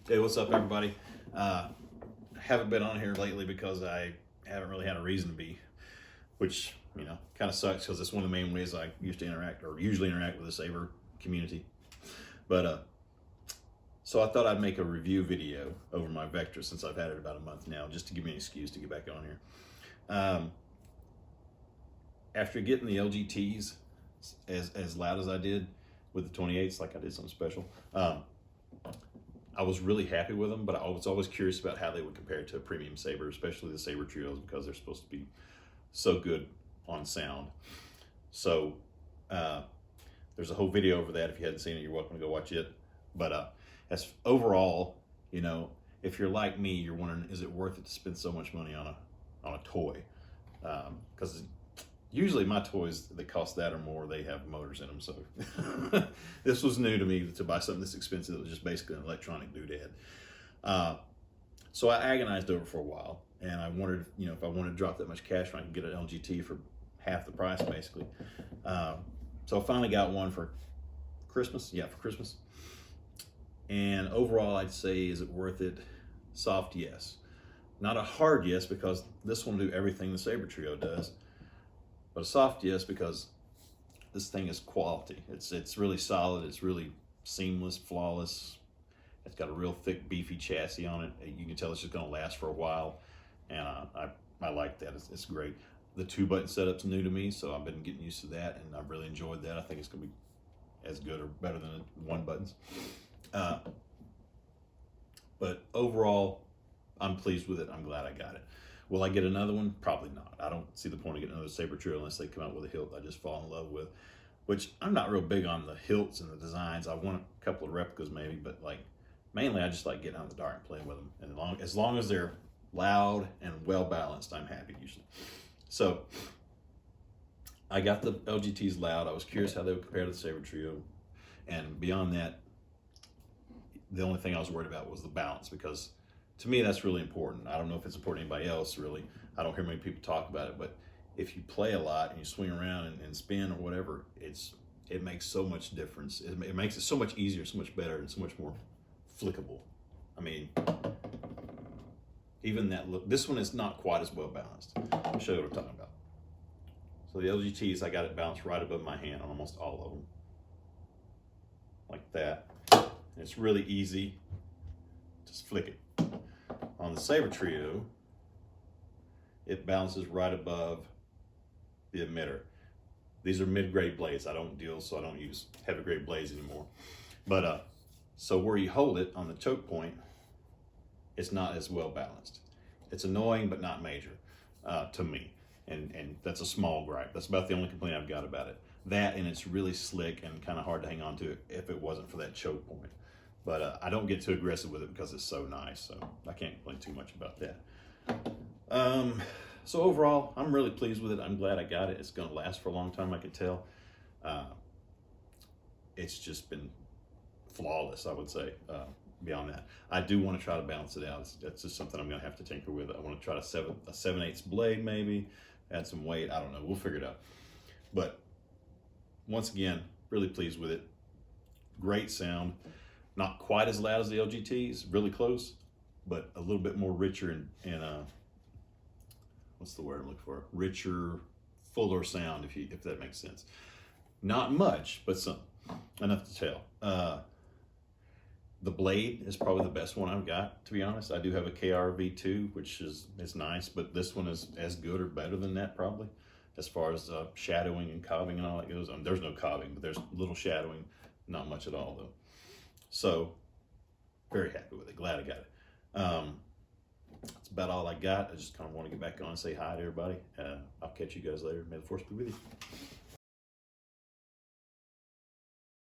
Hey, what's up, everybody? Haven't been on here lately because I haven't really had a reason to be, which kind of sucks because it's one of the main ways I usually interact with the Saber community. But so I thought I'd make a review video over my Vektra since I've had it about a month now, just to give me an excuse to get back on here. After getting the LGTs as loud as I did with the 28s, like I did something special. I was really happy with them, but I was always curious about how they would compare to a premium Saber, especially the Sabertrios, because they're supposed to be so good on sound. So there's a whole video over that. If you hadn't seen it, you're welcome to go watch it. But as overall, if you're like me, you're wondering, is it worth it to spend so much money on a toy? Because usually my toys that cost that or more, they have motors in them. So this was new to me to buy something this expensive that was just basically an electronic doodad. So I agonized over it for a while, and I wondered, if I wanted to drop that much cash, I could get an LGT for half the price, basically. So I finally got one for Christmas. Yeah, for Christmas. And overall, I'd say, is it worth it? Soft yes. Not a hard yes, because this one will do everything the Sabertrio does. But a soft yes, because this thing is quality. It's really solid. It's really seamless, flawless. It's got a real thick, beefy chassis on it. You can tell it's just going to last for a while, and I like that. It's great. The 2-button setup's new to me, so I've been getting used to that, and I've really enjoyed that. I think it's going to be as good or better than the 1-buttons. But overall, I'm pleased with it. I'm glad I got it. Will I get another one? Probably not. I don't see the point of getting another Sabertrio unless they come out with a hilt I just fall in love with, which I'm not real big on the hilts and the designs. I want a couple of replicas maybe, but mainly I just like getting out in the dark and playing with them. And as long as they're loud and well balanced, I'm happy usually. So I got the LGTs loud. I was curious how they would compare to the Sabertrio, and beyond that, the only thing I was worried about was the balance, because to me that's really important. I don't know if it's important to anybody else, really. I don't hear many people talk about it, but if you play a lot and you swing around and spin or whatever, it makes so much difference. It makes it so much easier, so much better, and so much more flickable. I mean, even that look, this one is not quite as well balanced. I'll show you what I'm talking about. So the LGTs, I got it balanced right above my hand on almost all of them, like that. And it's really easy. Just flick it. On the Sabertrio, it balances right above the emitter. These are mid-grade blades. I don't use heavy-grade blades anymore. But so where you hold it on the choke point, it's not as well balanced. It's annoying, but not major to me. And that's a small gripe. That's about the only complaint I've got about it. That, and it's really slick and kind of hard to hang on to if it wasn't for that choke point. But I don't get too aggressive with it because it's so nice, so I can't complain too much about that. So overall, I'm really pleased with it. I'm glad I got it. It's going to last for a long time, I can tell. It's just been flawless, I would say, beyond that. I do want to try to balance it out. That's just something I'm going to have to tinker with. I want to try a 7/8 blade maybe, add some weight. I don't know. We'll figure it out. But once again, really pleased with it. Great sound. Not quite as loud as the LGTs, really close, but a little bit more richer and what's the word I'm looking for? Richer, fuller sound, if that makes sense. Not much, but some, enough to tell. The blade is probably the best one I've got, to be honest. I do have a KR V2, which is nice, but this one is as good or better than that probably, as far as shadowing and cobbing and all that goes. There's no cobbing, but there's little shadowing, not much at all though. So, very happy with it. Glad I got it. That's about all I got. I just kind of want to get back on and say hi to everybody. I'll catch you guys later. May the force be with you.